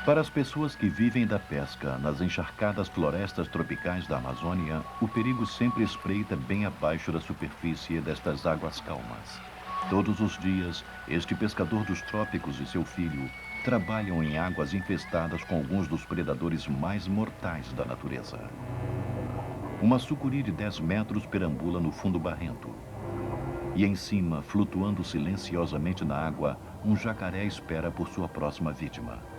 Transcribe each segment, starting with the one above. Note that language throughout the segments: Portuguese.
Para as pessoas que vivem da pesca nas encharcadas florestas tropicais da Amazônia, o perigo sempre espreita bem abaixo da superfície destas águas calmas. Todos os dias, este pescador dos trópicos e seu filho trabalham em águas infestadas com alguns dos predadores mais mortais da natureza. Uma sucuri de 10 metros perambula no fundo barrento. E em cima, flutuando silenciosamente na água, um jacaré espera por sua próxima vítima.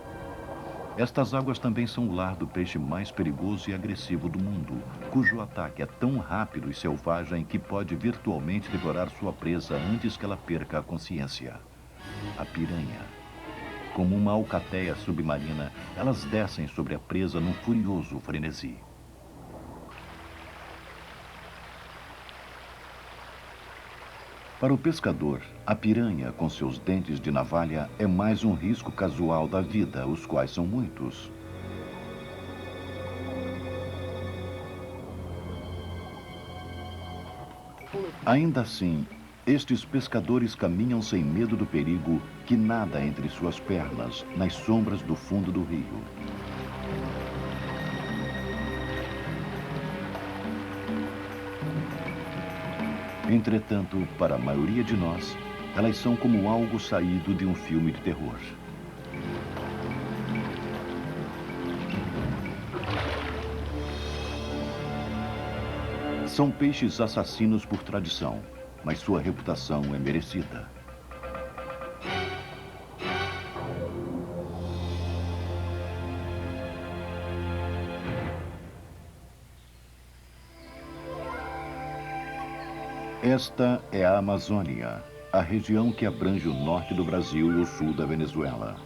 Estas águas também são o lar do peixe mais perigoso e agressivo do mundo, cujo ataque é tão rápido e selvagem que pode virtualmente devorar sua presa antes que ela perca a consciência. A piranha. Como uma alcateia submarina, elas descem sobre a presa num furioso frenesi. Para o pescador, a piranha, com seus dentes de navalha, é mais um risco casual da vida, os quais são muitos. Ainda assim, estes pescadores caminham sem medo do perigo que nada entre suas pernas, nas sombras do fundo do rio. Entretanto, para a maioria de nós, elas são como algo saído de um filme de terror. São peixes assassinos por tradição, mas sua reputação é merecida. Esta é a Amazônia, a região que abrange o norte do Brasil e o sul da Venezuela.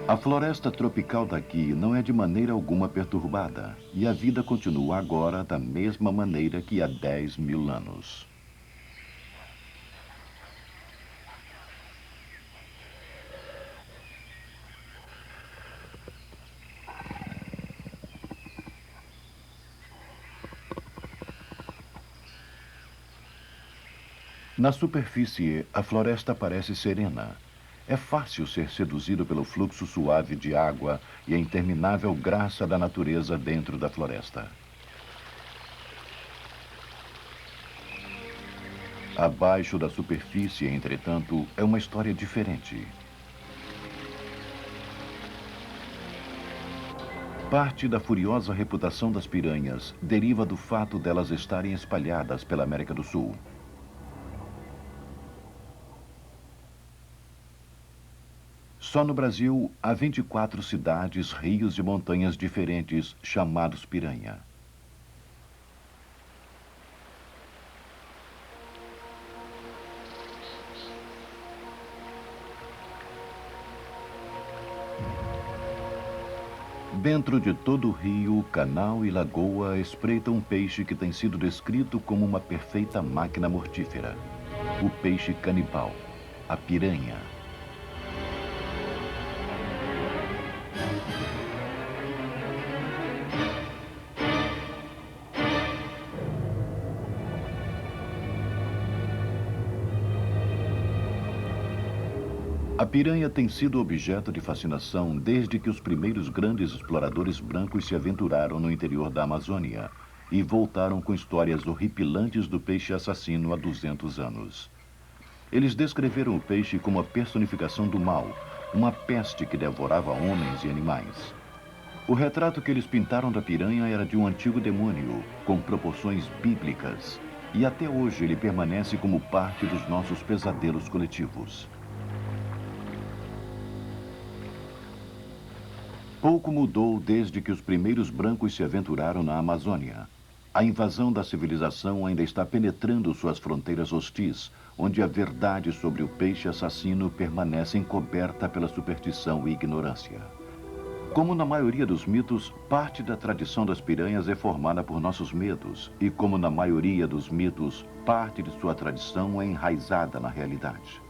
A floresta tropical daqui não é de maneira alguma perturbada, e a vida continua agora da mesma maneira que há 10 mil anos. Na superfície, a floresta parece serena. É fácil ser seduzido pelo fluxo suave de água e a interminável graça da natureza dentro da floresta. Abaixo da superfície, entretanto, é uma história diferente. Parte da furiosa reputação das piranhas deriva do fato delas estarem espalhadas pela América do Sul. Só no Brasil, há 24 cidades, rios e montanhas diferentes, chamados piranha. Dentro de todo o rio, canal e lagoa, espreita um peixe que tem sido descrito como uma perfeita máquina mortífera. O peixe canibal, a piranha. A piranha tem sido objeto de fascinação desde que os primeiros grandes exploradores brancos se aventuraram no interior da Amazônia e voltaram com histórias horripilantes do peixe assassino há 200 anos. Eles descreveram o peixe como a personificação do mal, uma peste que devorava homens e animais. O retrato que eles pintaram da piranha era de um antigo demônio, com proporções bíblicas, e até hoje ele permanece como parte dos nossos pesadelos coletivos. Pouco mudou desde que os primeiros brancos se aventuraram na Amazônia. A invasão da civilização ainda está penetrando suas fronteiras hostis, onde a verdade sobre o peixe assassino permanece encoberta pela superstição e ignorância. Como na maioria dos mitos, parte da tradição das piranhas é formada por nossos medos, e como na maioria dos mitos, parte de sua tradição é enraizada na realidade.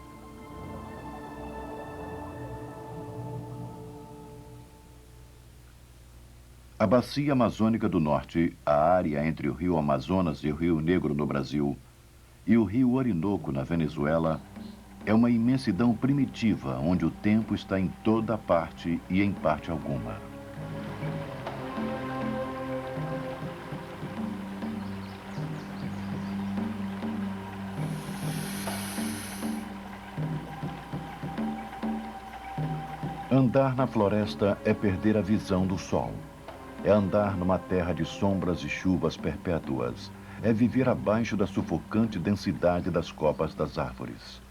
A Bacia Amazônica do Norte, a área entre o Rio Amazonas e o Rio Negro no Brasil, e o Rio Orinoco na Venezuela, É uma imensidão primitiva, onde o tempo está em toda parte e em parte alguma. Andar na floresta é perder a visão do sol. É andar numa terra de sombras e chuvas perpétuas. É viver abaixo da sufocante densidade das copas das árvores.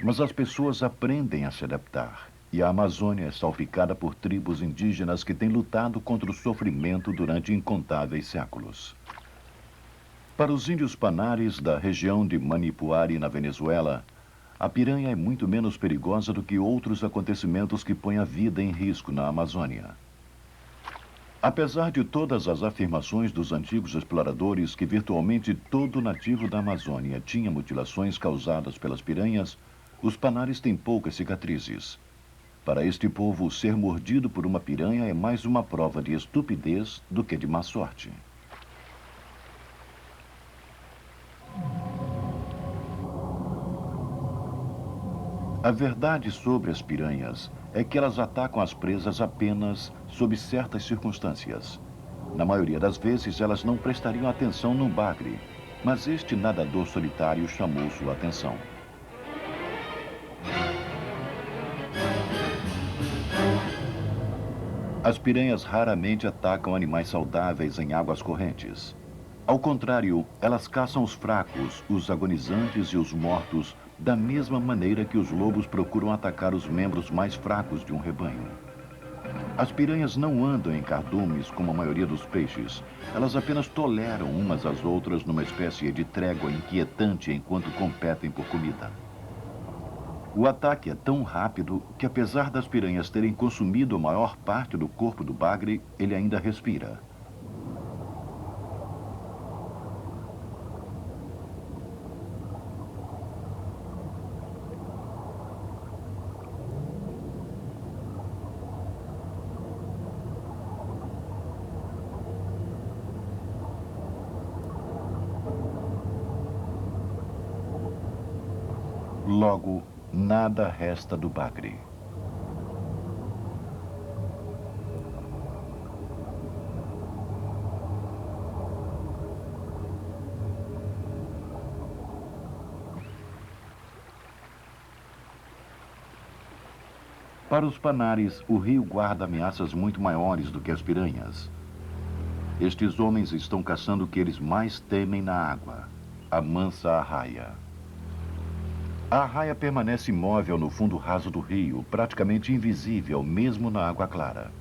Mas as pessoas aprendem a se adaptar. E a Amazônia é salpicada por tribos indígenas que têm lutado contra o sofrimento durante incontáveis séculos. Para os índios Panares da região de Manipuari, na Venezuela, a piranha é muito menos perigosa do que outros acontecimentos que põem a vida em risco na Amazônia. Apesar de todas as afirmações dos antigos exploradores que virtualmente todo nativo da Amazônia tinha mutilações causadas pelas piranhas, os Panares têm poucas cicatrizes. Para este povo, ser mordido por uma piranha é mais uma prova de estupidez do que de má sorte. A verdade sobre as piranhas é que elas atacam as presas apenas sob certas circunstâncias. Na maioria das vezes, elas não prestariam atenção no bagre, mas este nadador solitário chamou sua atenção. As piranhas raramente atacam animais saudáveis em águas correntes. Ao contrário, elas caçam os fracos, os agonizantes e os mortos da mesma maneira que os lobos procuram atacar os membros mais fracos de um rebanho. As piranhas não andam em cardumes como a maioria dos peixes. Elas apenas toleram umas às outras numa espécie de trégua inquietante enquanto competem por comida. O ataque é tão rápido que, apesar das piranhas terem consumido a maior parte do corpo do bagre, ele ainda respira. Logo, nada resta do bagre. Para os Panares, o rio guarda ameaças muito maiores do que as piranhas. Estes homens estão caçando o que eles mais temem na água: a mansa arraia. A arraia permanece imóvel no fundo raso do rio, praticamente invisível, mesmo na água clara.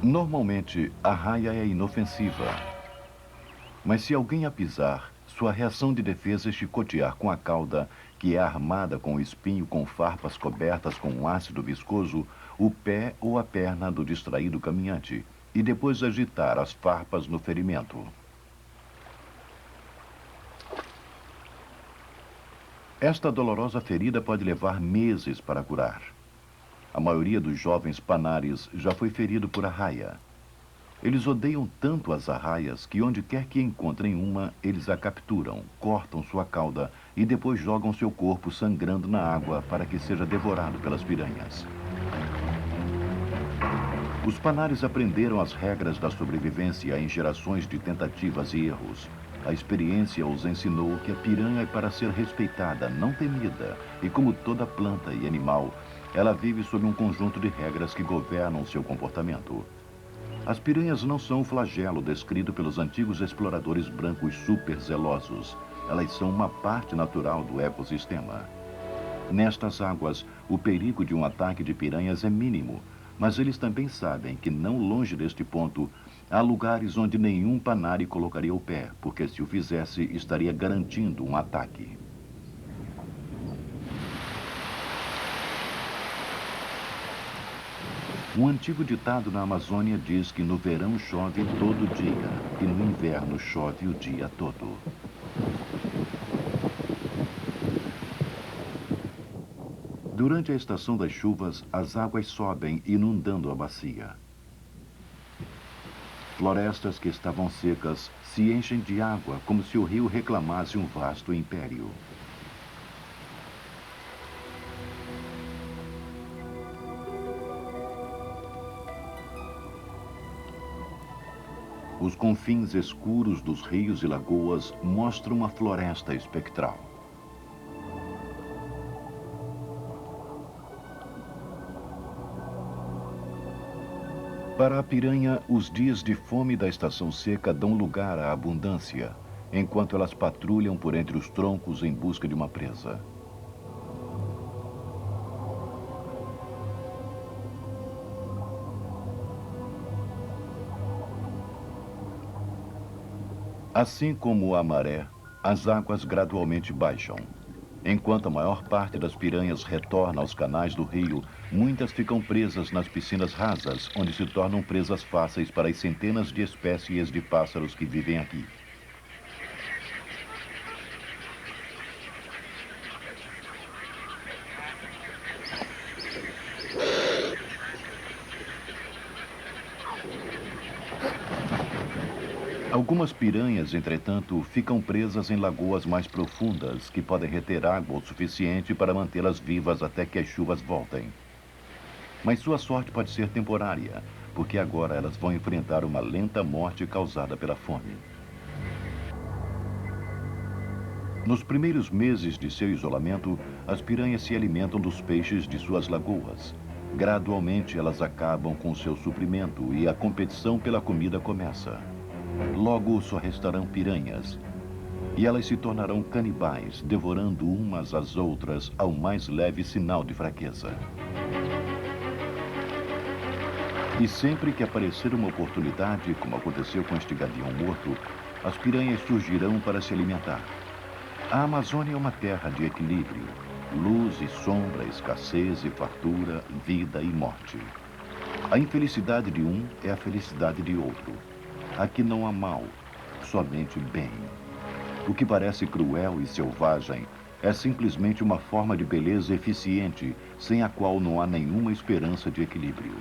Normalmente, a arraia é inofensiva. Mas se alguém a pisar, sua reação de defesa é chicotear com a cauda, que é armada com espinho com farpas cobertas com um ácido viscoso, o pé ou a perna do distraído caminhante, e depois agitar as farpas no ferimento. Esta dolorosa ferida pode levar meses para curar. A maioria dos jovens Panares já foi ferido por arraia. Eles odeiam tanto as arraias que onde quer que encontrem uma, eles a capturam, cortam sua cauda e depois jogam seu corpo sangrando na água para que seja devorado pelas piranhas. Os Panares aprenderam as regras da sobrevivência em gerações de tentativas e erros. A experiência os ensinou que a piranha é para ser respeitada, não temida, e como toda planta e animal, ela vive sob um conjunto de regras que governam seu comportamento. As piranhas não são o flagelo descrito pelos antigos exploradores brancos super zelosos. Elas são uma parte natural do ecossistema. Nestas águas, o perigo de um ataque de piranhas é mínimo, mas eles também sabem que não longe deste ponto há lugares onde nenhum Panari colocaria o pé, porque se o fizesse, estaria garantindo um ataque. Um antigo ditado na Amazônia diz que no verão chove todo dia e no inverno chove o dia todo. Durante a estação das chuvas, as águas sobem, inundando a bacia. florestas que estavam secas se enchem de água como se o rio reclamasse um vasto império. Os confins escuros dos rios e lagoas mostram uma floresta espectral. Para a piranha, os dias de fome da estação seca dão lugar à abundância, enquanto elas patrulham por entre os troncos em busca de uma presa. Assim como a maré, as águas gradualmente baixam. Enquanto a maior parte das piranhas retorna aos canais do rio, muitas ficam presas nas piscinas rasas, onde se tornam presas fáceis para as centenas de espécies de pássaros que vivem aqui. Algumas piranhas, entretanto, ficam presas em lagoas mais profundas, que podem reter água o suficiente para mantê-las vivas até que as chuvas voltem. Mas sua sorte pode ser temporária, porque agora elas vão enfrentar uma lenta morte causada pela fome. Nos primeiros meses de seu isolamento, as piranhas se alimentam dos peixes de suas lagoas. Gradualmente, elas acabam com seu suprimento e a competição pela comida começa. Logo só restarão piranhas, e elas se tornarão canibais, devorando umas às outras ao mais leve sinal de fraqueza. E sempre que aparecer uma oportunidade, como aconteceu com este gavião morto, as piranhas surgirão para se alimentar. A Amazônia é uma terra de equilíbrio, luz e sombra, escassez e fartura, vida e morte. A infelicidade de um é a felicidade de outro. Aqui não há mal, somente bem. O que parece cruel e selvagem é simplesmente uma forma de beleza eficiente, sem a qual não há nenhuma esperança de equilíbrio.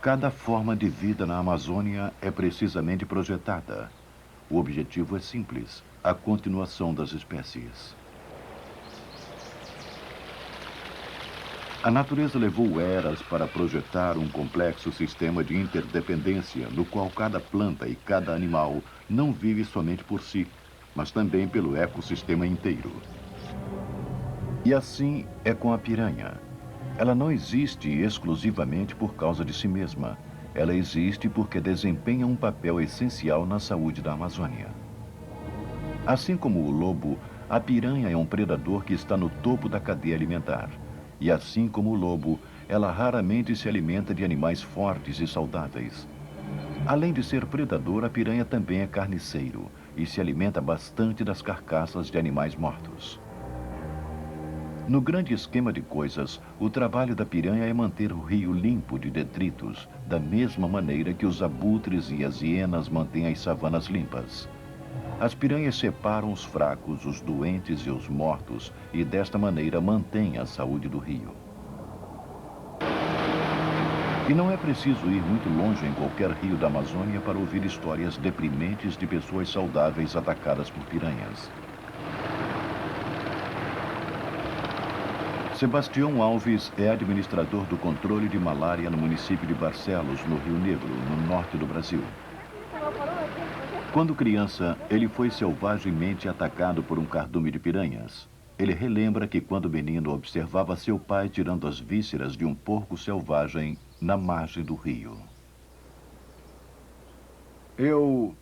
Cada forma de vida na Amazônia é precisamente projetada. O objetivo é simples: a continuação das espécies. A natureza levou eras para projetar um complexo sistema de interdependência no qual cada planta e cada animal não vive somente por si, mas também pelo ecossistema inteiro. E assim é com a piranha. Ela não existe exclusivamente por causa de si mesma. Ela existe porque desempenha um papel essencial na saúde da Amazônia. Assim como o lobo, a piranha é um predador que está no topo da cadeia alimentar. E assim como o lobo, ela raramente se alimenta de animais fortes e saudáveis. Além de ser predador, a piranha também é carniceiro e se alimenta bastante das carcaças de animais mortos. No grande esquema de coisas, o trabalho da piranha é manter o rio limpo de detritos, da mesma maneira que os abutres e as hienas mantêm as savanas limpas. As piranhas separam os fracos, os doentes e os mortos, e desta maneira mantêm a saúde do rio. E não é preciso ir muito longe em qualquer rio da Amazônia para ouvir histórias deprimentes de pessoas saudáveis atacadas por piranhas. Sebastião Alves é administrador do controle de malária no município de Barcelos, no Rio Negro, no norte do Brasil. Quando criança, ele foi selvagemmente atacado por um cardume de piranhas. Ele relembra que quando menino observava seu pai tirando as vísceras de um porco selvagem na margem do rio. Eu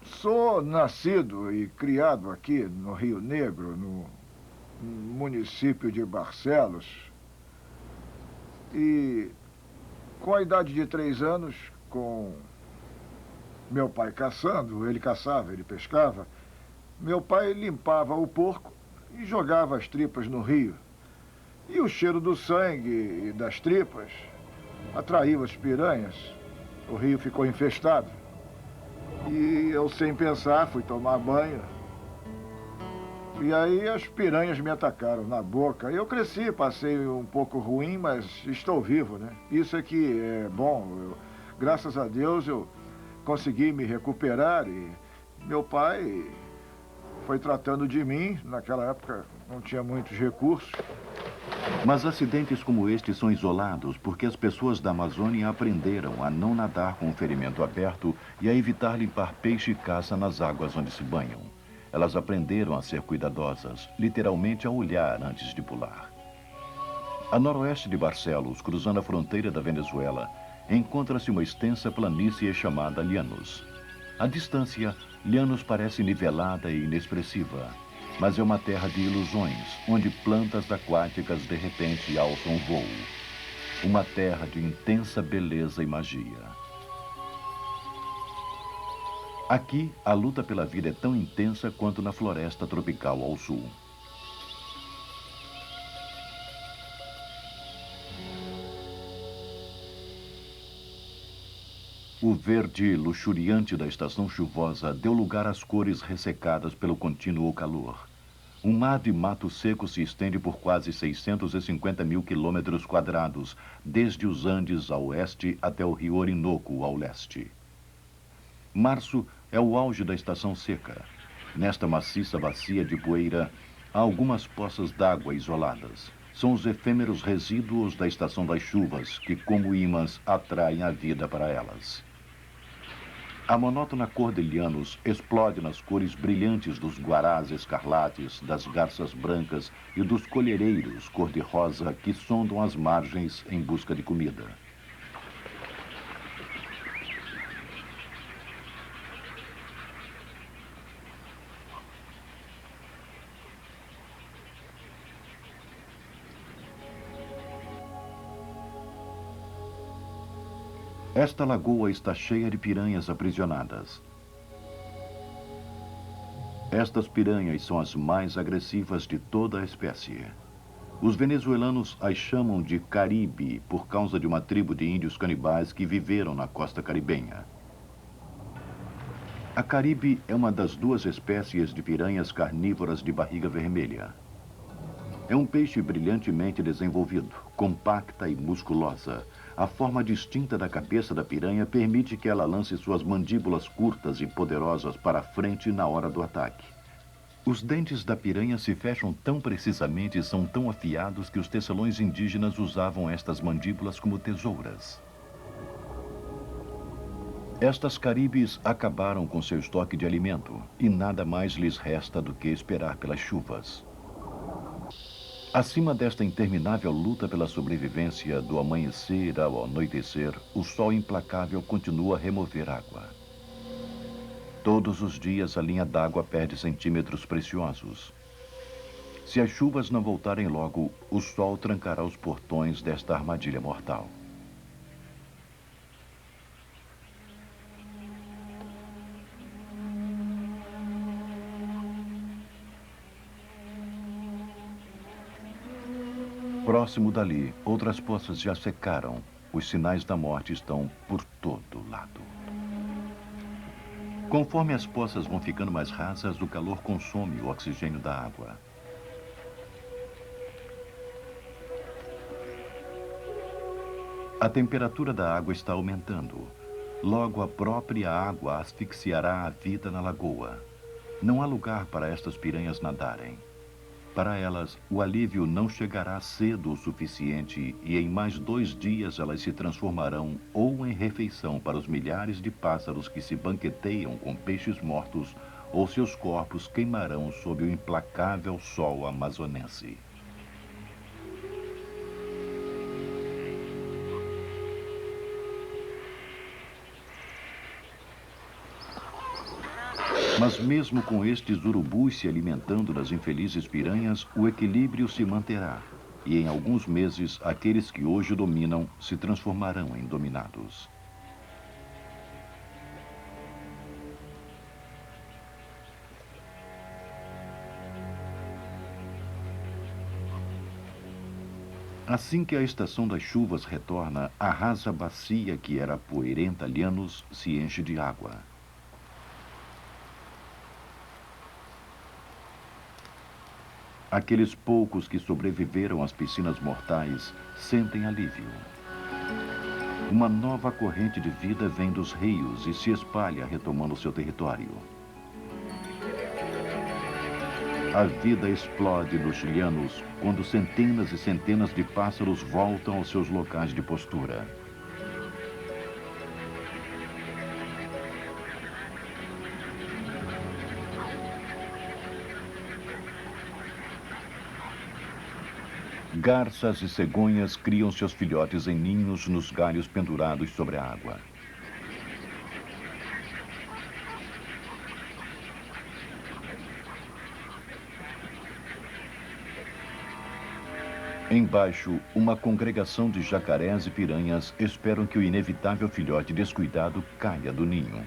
sou nascido e criado aqui no Rio Negro, no município de Barcelos. E com a idade de 3 anos, com meu pai caçando, ele caçava, ele pescava, meu pai limpava o porco e jogava as tripas no rio. E o cheiro do sangue e das tripas atraiu as piranhas. O rio ficou infestado. E eu, sem pensar, fui tomar banho. E aí as piranhas me atacaram na boca. Eu cresci, passei um pouco ruim, mas estou vivo, né? Isso é que é bom. Graças a Deus eu consegui me recuperar e meu pai foi tratando de mim. Naquela época não tinha muitos recursos. Mas acidentes como este são isolados porque as pessoas da Amazônia aprenderam a não nadar com o ferimento aberto e a evitar limpar peixe e caça nas águas onde se banham. Elas aprenderam a ser cuidadosas, literalmente a olhar antes de pular. A noroeste de Barcelos, cruzando a fronteira da Venezuela, encontra-se uma extensa planície chamada Llanos. À distância, Llanos parece nivelada e inexpressiva, mas é uma terra de ilusões, onde plantas aquáticas de repente alçam voo. Uma terra de intensa beleza e magia. Aqui, a luta pela vida é tão intensa quanto na floresta tropical ao sul. O verde luxuriante da estação chuvosa deu lugar às cores ressecadas pelo contínuo calor. Um mar de mato seco se estende por quase 650 mil quilômetros quadrados, desde os Andes ao oeste até o rio Orinoco ao leste. Março é o auge da estação seca. Nesta maciça bacia de poeira, há algumas poças d'água isoladas. São os efêmeros resíduos da estação das chuvas, que, como ímãs, atraem a vida para elas. A monótona cor de Llanos explode nas cores brilhantes dos guarás escarlates, das garças brancas e dos colhereiros cor-de-rosa que sondam as margens em busca de comida. Esta lagoa está cheia de piranhas aprisionadas. Estas piranhas são as mais agressivas de toda a espécie. Os venezuelanos as chamam de Caribe por causa de uma tribo de índios canibais que viveram na costa caribenha. A Caribe é uma das duas espécies de piranhas carnívoras de barriga vermelha. É um peixe brilhantemente desenvolvido, compacta e musculosa. A forma distinta da cabeça da piranha permite que ela lance suas mandíbulas curtas e poderosas para a frente na hora do ataque. Os dentes da piranha se fecham tão precisamente e são tão afiados que os tecelões indígenas usavam estas mandíbulas como tesouras. Estas caribes acabaram com seu estoque de alimento e nada mais lhes resta do que esperar pelas chuvas. Acima desta interminável luta pela sobrevivência, do amanhecer ao anoitecer, o sol implacável continua a remover água. Todos os dias a linha d'água perde centímetros preciosos. Se as chuvas não voltarem logo, o sol trancará os portões desta armadilha mortal. Próximo dali, outras poças já secaram. Os sinais da morte estão por todo lado. Conforme as poças vão ficando mais rasas, o calor consome o oxigênio da água. A temperatura da água está aumentando. Logo, a própria água asfixiará a vida na lagoa. Não há lugar para estas piranhas nadarem. Para elas, o alívio não chegará cedo o suficiente e em mais 2 dias elas se transformarão ou em refeição para os milhares de pássaros que se banqueteiam com peixes mortos ou seus corpos queimarão sob o implacável sol amazonense. Mas mesmo com estes urubus se alimentando das infelizes piranhas, o equilíbrio se manterá. E em alguns meses, aqueles que hoje dominam se transformarão em dominados. Assim que a estação das chuvas retorna, a rasa bacia que era poeirenta Llanos se enche de água. Aqueles poucos que sobreviveram às piscinas mortais sentem alívio. Uma nova corrente de vida vem dos rios e se espalha retomando seu território. A vida explode nos Llanos quando centenas e centenas de pássaros voltam aos seus locais de postura. Garças e cegonhas criam seus filhotes em ninhos nos galhos pendurados sobre a água. Embaixo, uma congregação de jacarés e piranhas esperam que o inevitável filhote descuidado caia do ninho.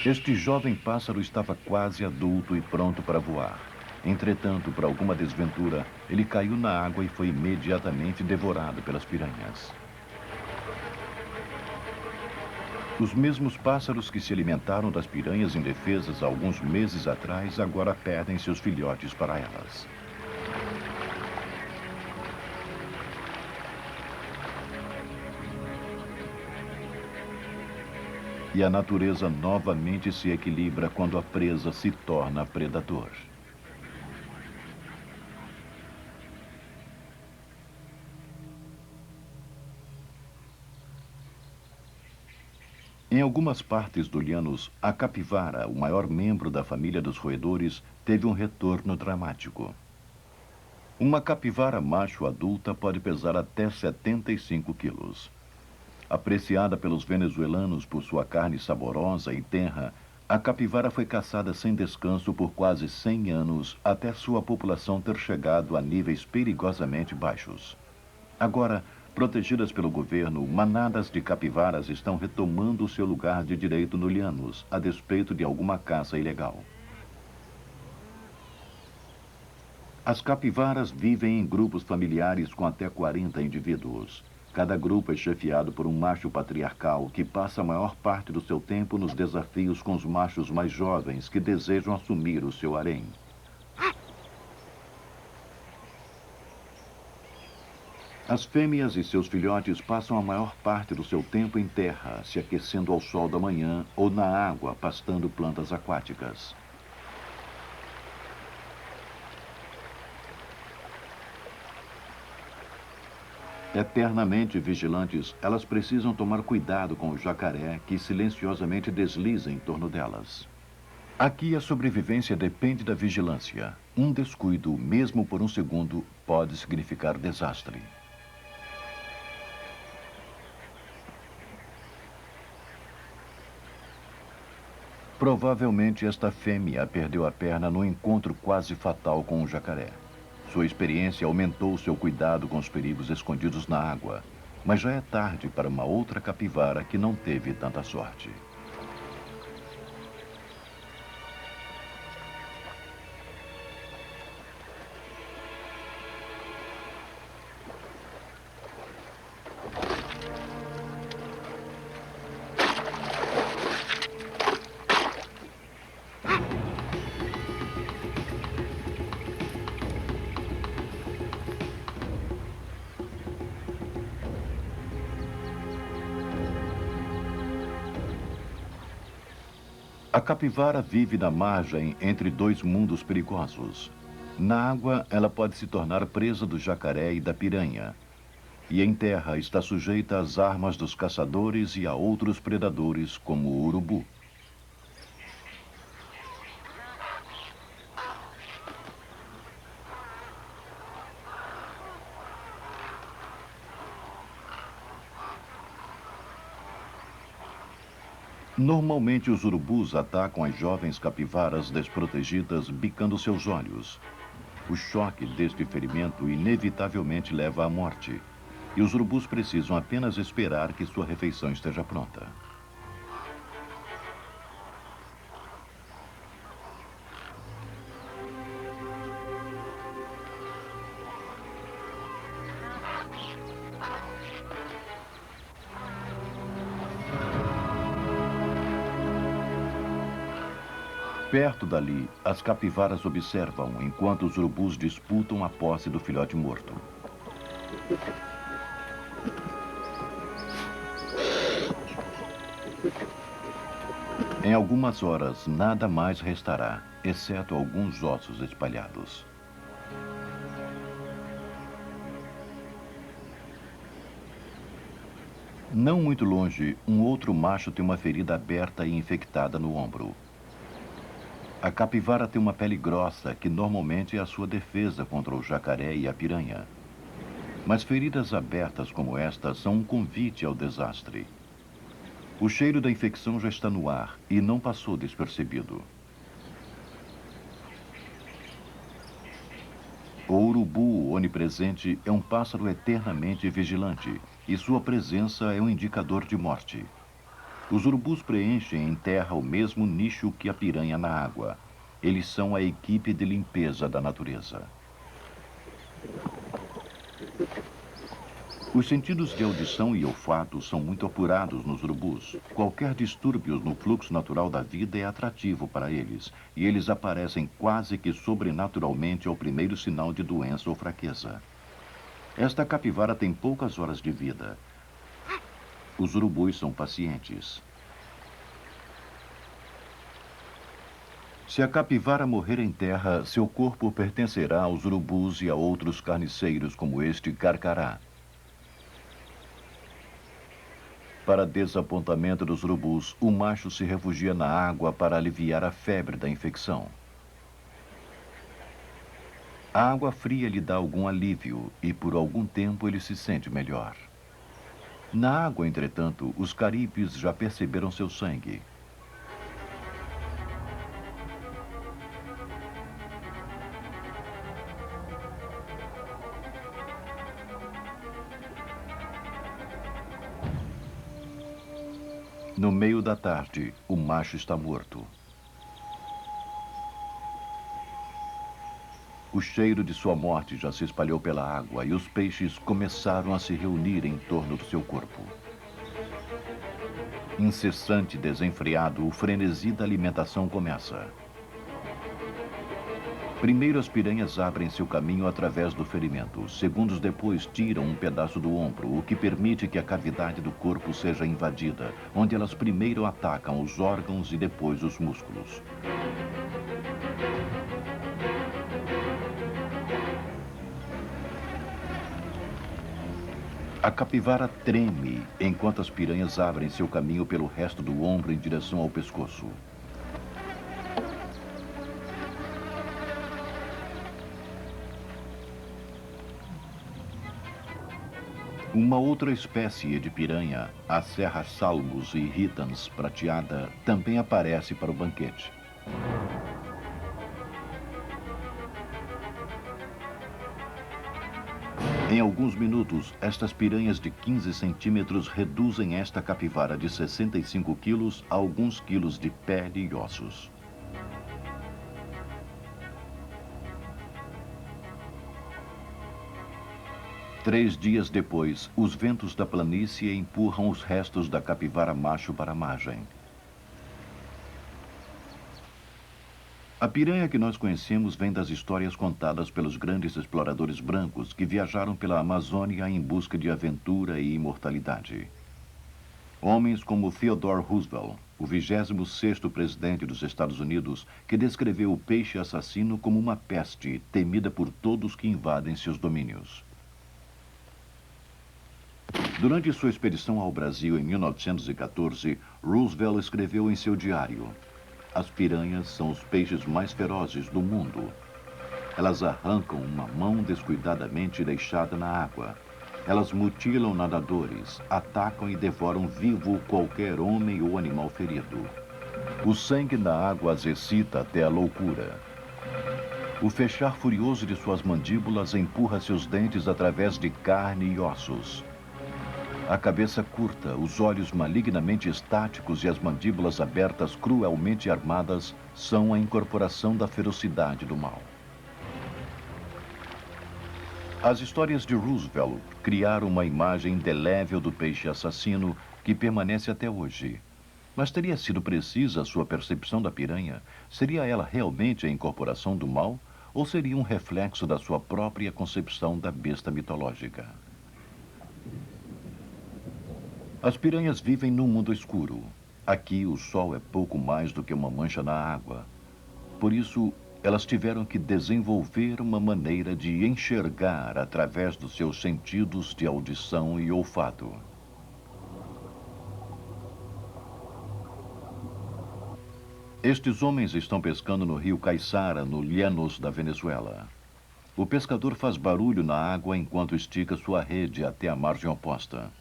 Este jovem pássaro estava quase adulto e pronto para voar. Entretanto, por alguma desventura, ele caiu na água e foi imediatamente devorado pelas piranhas. Os mesmos pássaros que se alimentaram das piranhas indefesas há alguns meses atrás agora perdem seus filhotes para elas. E a natureza novamente se equilibra quando a presa se torna predador. Em algumas partes do Llanos, a capivara, o maior membro da família dos roedores, teve um retorno dramático. Uma capivara macho adulta pode pesar até 75 quilos. Apreciada pelos venezuelanos por sua carne saborosa e tenra, a capivara foi caçada sem descanso por quase 100 anos até sua população ter chegado a níveis perigosamente baixos. Agora, protegidas pelo governo, manadas de capivaras estão retomando seu lugar de direito no Llanos, a despeito de alguma caça ilegal. As capivaras vivem em grupos familiares com até 40 indivíduos. Cada grupo é chefiado por um macho patriarcal que passa a maior parte do seu tempo nos desafios com os machos mais jovens que desejam assumir o seu harém. As fêmeas e seus filhotes passam a maior parte do seu tempo em terra, se aquecendo ao sol da manhã ou na água, pastando plantas aquáticas. Eternamente vigilantes, elas precisam tomar cuidado com o jacaré que silenciosamente desliza em torno delas. Aqui a sobrevivência depende da vigilância. Um descuido, mesmo por um segundo, pode significar desastre. Provavelmente esta fêmea perdeu a perna no encontro quase fatal com o jacaré. Sua experiência aumentou seu cuidado com os perigos escondidos na água, mas já é tarde para uma outra capivara que não teve tanta sorte. A capivara vive na margem entre dois mundos perigosos. Na água, ela pode se tornar presa do jacaré e da piranha. E em terra está sujeita às armas dos caçadores e a outros predadores, como o urubu. Normalmente, os urubus atacam as jovens capivaras desprotegidas, bicando seus olhos. O choque deste ferimento inevitavelmente leva à morte, e os urubus precisam apenas esperar que sua refeição esteja pronta. Perto dali, as capivaras observam enquanto os urubus disputam a posse do filhote morto. Em algumas horas, nada mais restará, exceto alguns ossos espalhados. Não muito longe, um outro macho tem uma ferida aberta e infectada no ombro. A capivara tem uma pele grossa, que normalmente é a sua defesa contra o jacaré e a piranha. Mas feridas abertas como esta são um convite ao desastre. O cheiro da infecção já está no ar e não passou despercebido. O urubu onipresente é um pássaro eternamente vigilante e sua presença é um indicador de morte. Os urubus preenchem em terra o mesmo nicho que a piranha na água. Eles são a equipe de limpeza da natureza. Os sentidos de audição e olfato são muito apurados nos urubus. Qualquer distúrbio no fluxo natural da vida é atrativo para eles, e eles aparecem quase que sobrenaturalmente ao primeiro sinal de doença ou fraqueza. Esta capivara tem poucas horas de vida. Os urubus são pacientes. Se a capivara morrer em terra, seu corpo pertencerá aos urubus e a outros carniceiros como este carcará. Para desapontamento dos urubus, o macho se refugia na água para aliviar a febre da infecção. A água fria lhe dá algum alívio e por algum tempo ele se sente melhor. Na água, entretanto, os caribes já perceberam seu sangue. No meio da tarde, o macho está morto. O cheiro de sua morte já se espalhou pela água e os peixes começaram a se reunir em torno do seu corpo. Incessante e desenfreado, o frenesi da alimentação começa. Primeiro, as piranhas abrem seu caminho através do ferimento. Segundos depois, tiram um pedaço do ombro, o que permite que a cavidade do corpo seja invadida, onde elas primeiro atacam os órgãos e depois os músculos. A capivara treme enquanto as piranhas abrem seu caminho pelo resto do ombro em direção ao pescoço. Uma outra espécie de piranha, a Serra Salmus irritans prateada, também aparece para o banquete. Em alguns minutos, estas piranhas de 15 centímetros reduzem esta capivara de 65 quilos a alguns quilos de pele e ossos. Três dias depois, os ventos da planície empurram os restos da capivara macho para a margem. A piranha que nós conhecemos vem das histórias contadas pelos grandes exploradores brancos que viajaram pela Amazônia em busca de aventura e imortalidade. Homens como Theodore Roosevelt, o 26º presidente dos Estados Unidos, que descreveu o peixe assassino como uma peste temida por todos que invadem seus domínios. Durante sua expedição ao Brasil em 1914, Roosevelt escreveu em seu diário: "As piranhas são os peixes mais ferozes do mundo. Elas arrancam uma mão descuidadamente deixada na água. Elas mutilam nadadores, atacam e devoram vivo qualquer homem ou animal ferido. O sangue na água as excita até a loucura. O fechar furioso de suas mandíbulas empurra seus dentes através de carne e ossos. A cabeça curta, os olhos malignamente estáticos e as mandíbulas abertas cruelmente armadas são a incorporação da ferocidade do mal." As histórias de Roosevelt criaram uma imagem indelével do peixe assassino que permanece até hoje. Mas teria sido precisa a sua percepção da piranha? Seria ela realmente a incorporação do mal? Ou seria um reflexo da sua própria concepção da besta mitológica? As piranhas vivem num mundo escuro. Aqui o sol é pouco mais do que uma mancha na água. Por isso, elas tiveram que desenvolver uma maneira de enxergar através dos seus sentidos de audição e olfato. Estes homens estão pescando no rio Caiçara, no Llanos da Venezuela. O pescador faz barulho na água enquanto estica sua rede até a margem oposta.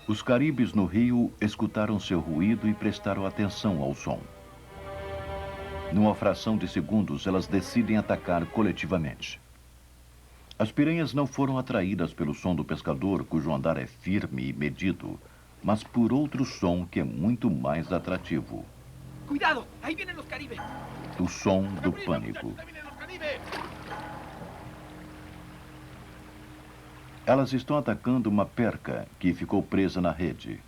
Os caribes no rio escutaram seu ruído e prestaram atenção ao som. Numa fração de segundos, elas decidem atacar coletivamente. As piranhas não foram atraídas pelo som do pescador, cujo andar é firme e medido, mas por outro som que é muito mais atrativo. Cuidado, aí vêm os caribes. O som do pânico. Elas estão atacando uma perca que ficou presa na rede.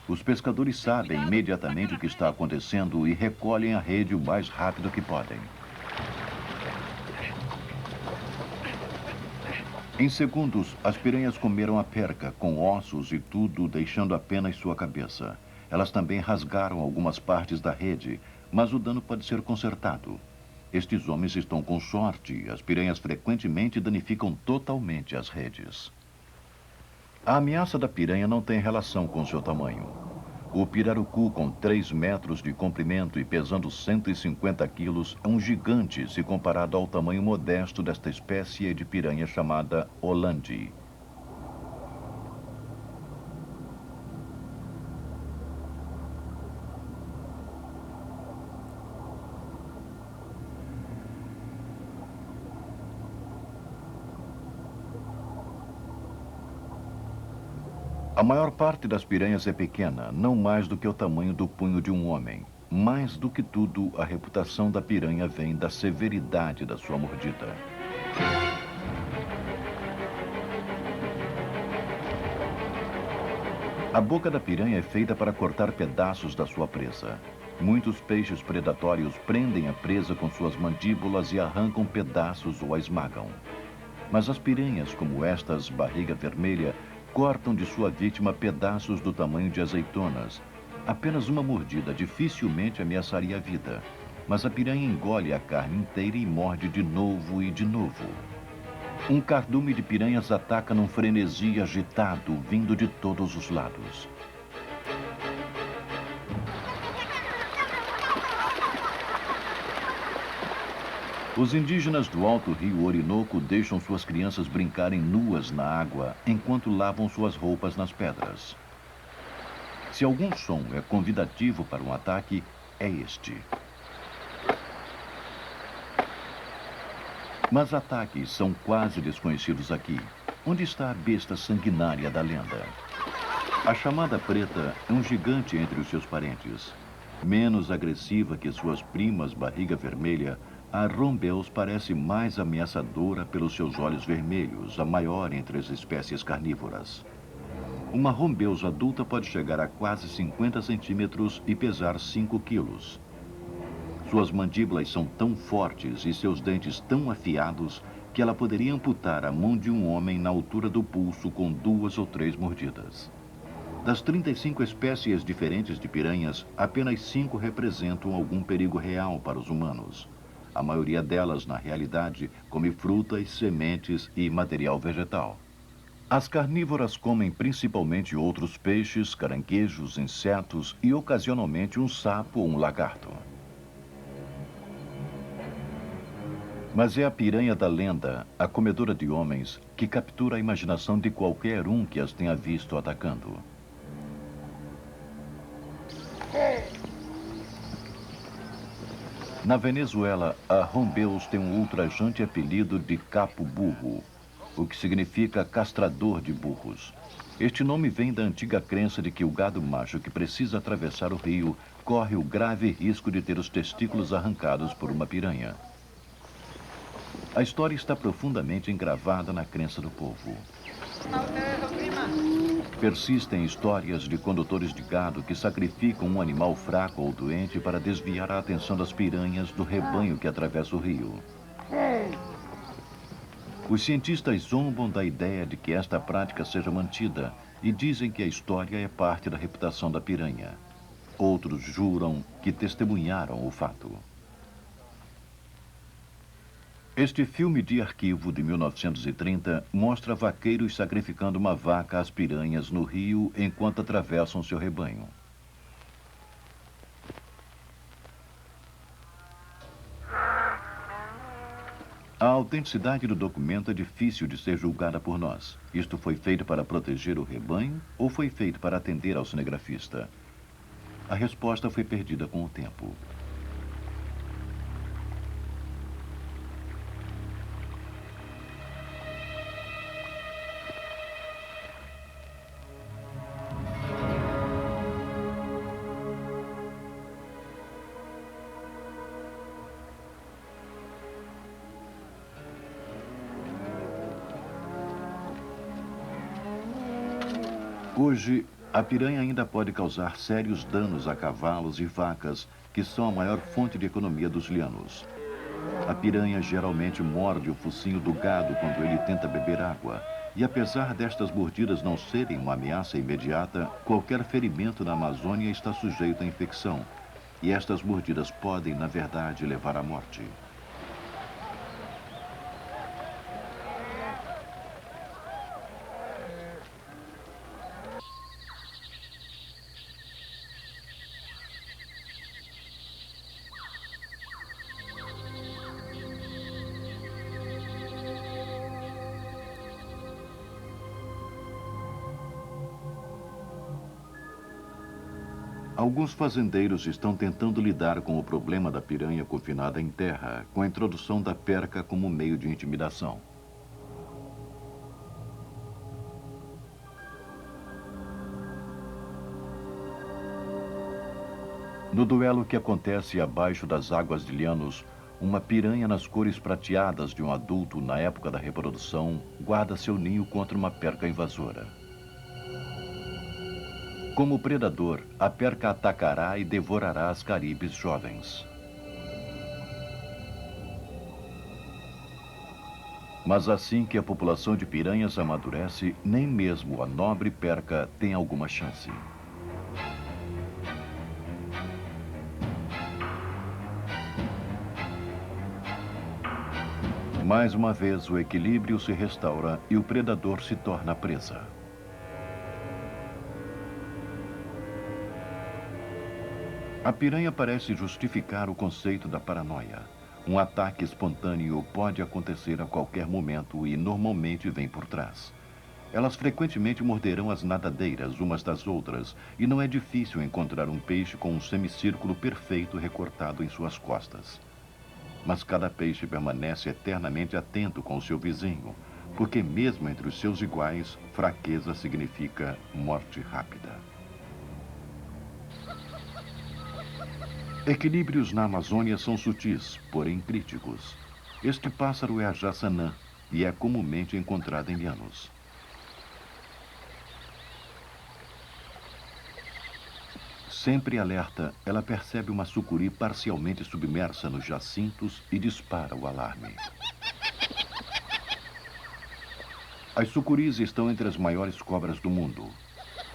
Os pescadores sabem imediatamente o que está acontecendo e recolhem a rede o mais rápido que podem. Em segundos, as piranhas comeram a perca, com ossos e tudo, deixando apenas sua cabeça. Elas também rasgaram algumas partes da rede, mas o dano pode ser consertado. Estes homens estão com sorte. As piranhas frequentemente danificam totalmente as redes. A ameaça da piranha não tem relação com seu tamanho. O pirarucu, com 3 metros de comprimento e pesando 150 quilos, é um gigante se comparado ao tamanho modesto desta espécie de piranha chamada holandi. A maior parte das piranhas é pequena, não mais do que o tamanho do punho de um homem. Mais do que tudo, a reputação da piranha vem da severidade da sua mordida. A boca da piranha é feita para cortar pedaços da sua presa. Muitos peixes predatórios prendem a presa com suas mandíbulas e arrancam pedaços ou a esmagam. Mas as piranhas, como estas, barriga vermelha, cortam de sua vítima pedaços do tamanho de azeitonas. Apenas uma mordida dificilmente ameaçaria a vida. Mas a piranha engole a carne inteira e morde de novo e de novo. Um cardume de piranhas ataca num frenesi agitado, vindo de todos os lados. Os indígenas do Alto Rio Orinoco deixam suas crianças brincarem nuas na água enquanto lavam suas roupas nas pedras. Se algum som é convidativo para um ataque, é este. Mas ataques são quase desconhecidos aqui. Onde está a besta sanguinária da lenda? A chamada preta é um gigante entre os seus parentes. Menos agressiva que suas primas barriga vermelha, a Rombeus parece mais ameaçadora pelos seus olhos vermelhos, a maior entre as espécies carnívoras. Uma Rombeus adulta pode chegar a quase 50 centímetros e pesar 5 quilos. Suas mandíbulas são tão fortes e seus dentes tão afiados que ela poderia amputar a mão de um homem na altura do pulso com 2 ou 3 mordidas. Das 35 espécies diferentes de piranhas, apenas 5 representam algum perigo real para os humanos. A maioria delas, na realidade, come frutas, sementes e material vegetal. As carnívoras comem principalmente outros peixes, caranguejos, insetos e, ocasionalmente, um sapo ou um lagarto. Mas é a piranha da lenda, a comedora de homens, que captura a imaginação de qualquer um que as tenha visto atacando. Na Venezuela, a Rombeus tem um ultrajante apelido de capo-burro, o que significa castrador de burros. Este nome vem da antiga crença de que o gado macho que precisa atravessar o rio corre o grave risco de ter os testículos arrancados por uma piranha. A história está profundamente engravada na crença do povo. Persistem histórias de condutores de gado que sacrificam um animal fraco ou doente para desviar a atenção das piranhas do rebanho que atravessa o rio. Os cientistas zombam da ideia de que esta prática seja mantida e dizem que a história é parte da reputação da piranha. Outros juram que testemunharam o fato. Este filme de arquivo de 1930 mostra vaqueiros sacrificando uma vaca às piranhas no rio enquanto atravessam seu rebanho. A autenticidade do documento é difícil de ser julgada por nós. Isto foi feito para proteger o rebanho ou foi feito para atender ao cinegrafista? A resposta foi perdida com o tempo. Hoje, a piranha ainda pode causar sérios danos a cavalos e vacas, que são a maior fonte de economia dos lianos. A piranha geralmente morde o focinho do gado quando ele tenta beber água. E apesar destas mordidas não serem uma ameaça imediata, qualquer ferimento na Amazônia está sujeito à infecção. E estas mordidas podem, na verdade, levar à morte. Alguns fazendeiros estão tentando lidar com o problema da piranha confinada em terra, com a introdução da perca como meio de intimidação. No duelo que acontece abaixo das águas de Llanos, uma piranha nas cores prateadas de um adulto na época da reprodução guarda seu ninho contra uma perca invasora. Como predador, a perca atacará e devorará as caribes jovens. Mas assim que a população de piranhas amadurece, nem mesmo a nobre perca tem alguma chance. Mais uma vez, o equilíbrio se restaura e o predador se torna presa. A piranha parece justificar o conceito da paranoia. Um ataque espontâneo pode acontecer a qualquer momento e normalmente vem por trás. Elas frequentemente morderão as nadadeiras umas das outras e não é difícil encontrar um peixe com um semicírculo perfeito recortado em suas costas. Mas cada peixe permanece eternamente atento com o seu vizinho, porque mesmo entre os seus iguais, fraqueza significa morte rápida. Equilíbrios na Amazônia são sutis, porém críticos. Este pássaro é a jassanã e é comumente encontrada em Llanos. Sempre alerta, ela percebe uma sucuri parcialmente submersa nos jacintos e dispara o alarme. As sucuris estão entre as maiores cobras do mundo.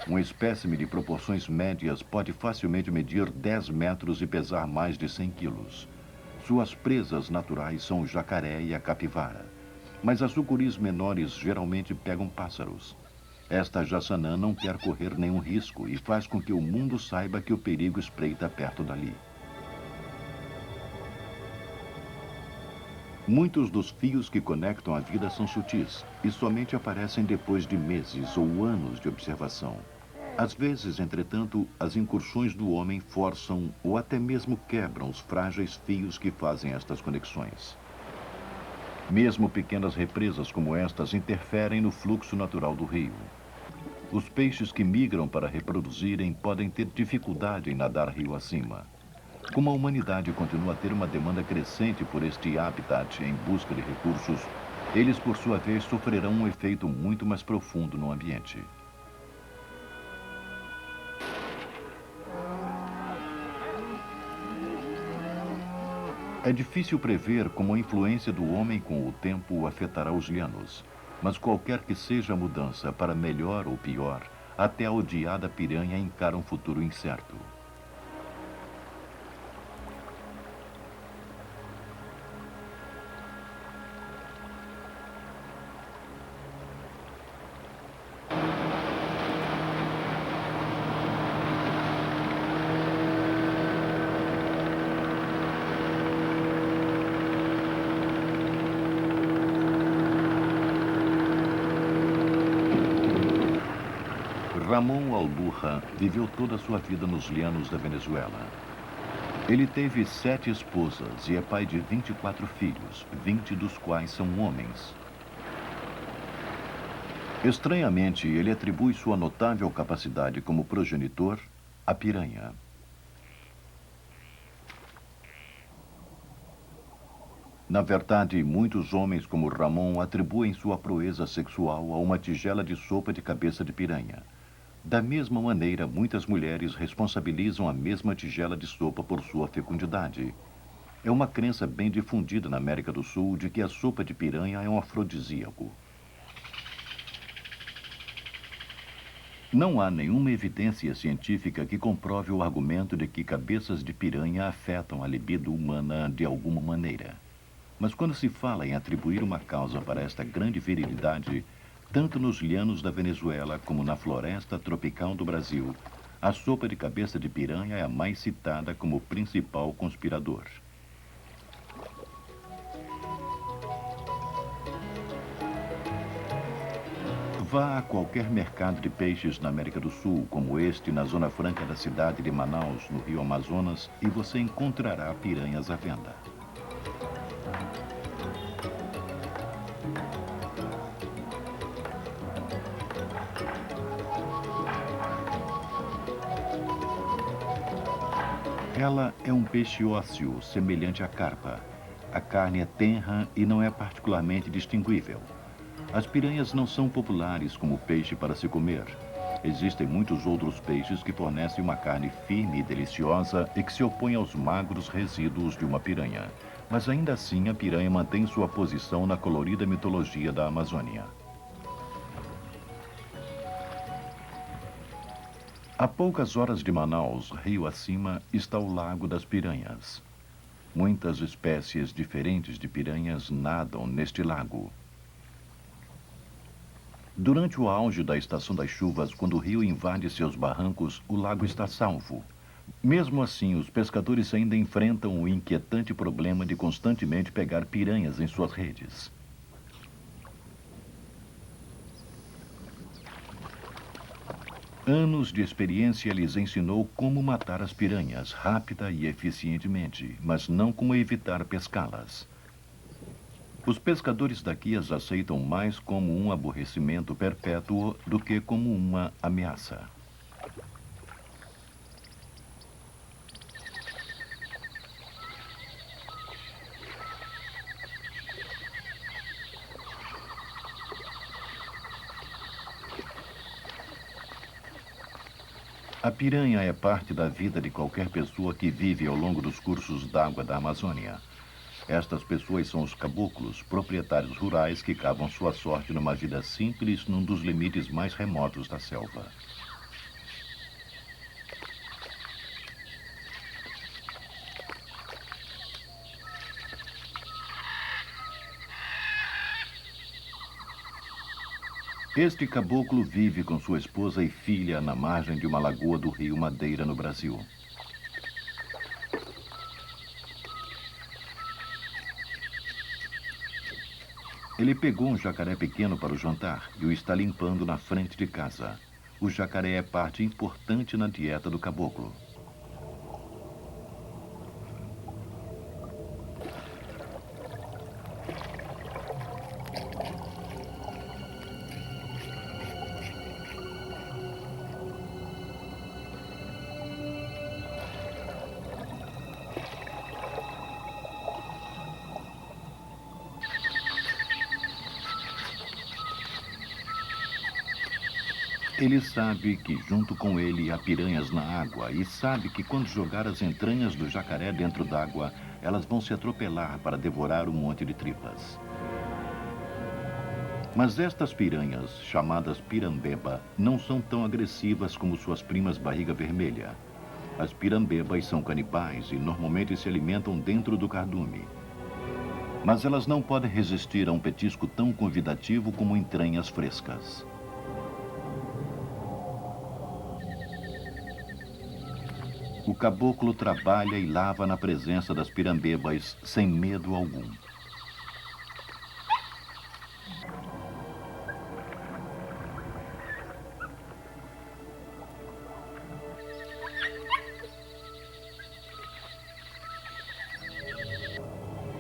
Um espécime de proporções médias pode facilmente medir 10 metros e pesar mais de 100 quilos. Suas presas naturais são o jacaré e a capivara. Mas as sucuris menores geralmente pegam pássaros. Esta jassanã não quer correr nenhum risco e faz com que o mundo saiba que o perigo espreita perto dali. Muitos dos fios que conectam a vida são sutis e somente aparecem depois de meses ou anos de observação. Às vezes, entretanto, as incursões do homem forçam ou até mesmo quebram os frágeis fios que fazem estas conexões. Mesmo pequenas represas como estas interferem no fluxo natural do rio. Os peixes que migram para reproduzirem podem ter dificuldade em nadar rio acima. Como a humanidade continua a ter uma demanda crescente por este habitat em busca de recursos, eles, por sua vez, sofrerão um efeito muito mais profundo no ambiente. É difícil prever como a influência do homem com o tempo afetará os lhanos, mas qualquer que seja a mudança, para melhor ou pior, até a odiada piranha encara um futuro incerto. Ramon Albuja viveu toda a sua vida nos llanos da Venezuela. Ele teve 7 esposas e é pai de 24 filhos, 20 dos quais são homens. Estranhamente, ele atribui sua notável capacidade como progenitor à piranha. Na verdade, muitos homens como Ramon atribuem sua proeza sexual a uma tigela de sopa de cabeça de piranha. Da mesma maneira, muitas mulheres responsabilizam a mesma tigela de sopa por sua fecundidade. É uma crença bem difundida na América do Sul de que a sopa de piranha é um afrodisíaco. Não há nenhuma evidência científica que comprove o argumento de que cabeças de piranha afetam a libido humana de alguma maneira. Mas quando se fala em atribuir uma causa para esta grande virilidade, tanto nos llanos da Venezuela como na floresta tropical do Brasil, a sopa de cabeça de piranha é a mais citada como principal conspirador. Vá a qualquer mercado de peixes na América do Sul, como este na Zona Franca da cidade de Manaus, no Rio Amazonas, e você encontrará piranhas à venda. Ela é um peixe ósseo, semelhante à carpa. A carne é tenra e não é particularmente distinguível. As piranhas não são populares como peixe para se comer. Existem muitos outros peixes que fornecem uma carne firme e deliciosa e que se opõem aos magros resíduos de uma piranha. Mas ainda assim, a piranha mantém sua posição na colorida mitologia da Amazônia. A poucas horas de Manaus, rio acima, está o Lago das Piranhas. Muitas espécies diferentes de piranhas nadam neste lago. Durante o auge da estação das chuvas, quando o rio invade seus barrancos, o lago está salvo. Mesmo assim, os pescadores ainda enfrentam o inquietante problema de constantemente pegar piranhas em suas redes. Anos de experiência lhes ensinou como matar as piranhas rápida e eficientemente, mas não como evitar pescá-las. Os pescadores daqui as aceitam mais como um aborrecimento perpétuo do que como uma ameaça. A piranha é parte da vida de qualquer pessoa que vive ao longo dos cursos d'água da Amazônia. Estas pessoas são os caboclos, proprietários rurais que cavam sua sorte numa vida simples num dos limites mais remotos da selva. Este caboclo vive com sua esposa e filha na margem de uma lagoa do rio Madeira, no Brasil. Ele pegou um jacaré pequeno para o jantar e o está limpando na frente de casa. O jacaré é parte importante na dieta do caboclo. Ele sabe que junto com ele há piranhas na água e sabe que quando jogar as entranhas do jacaré dentro d'água, elas vão se atropelar para devorar um monte de tripas. Mas estas piranhas, chamadas pirambeba, não são tão agressivas como suas primas barriga vermelha. As pirambebas são canibais e normalmente se alimentam dentro do cardume. Mas elas não podem resistir a um petisco tão convidativo como entranhas frescas. O caboclo trabalha e lava na presença das pirambebas sem medo algum.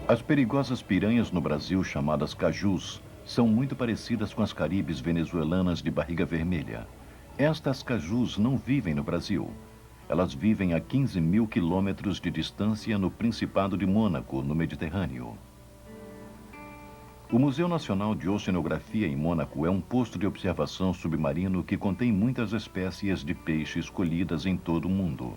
As perigosas piranhas no Brasil, chamadas cajus, são muito parecidas com as caribes venezuelanas de barriga vermelha. Estas cajus não vivem no Brasil. Elas vivem a 15 mil quilômetros de distância no Principado de Mônaco, no Mediterrâneo. O Museu Nacional de Oceanografia em Mônaco é um posto de observação submarino que contém muitas espécies de peixes colhidas em todo o mundo.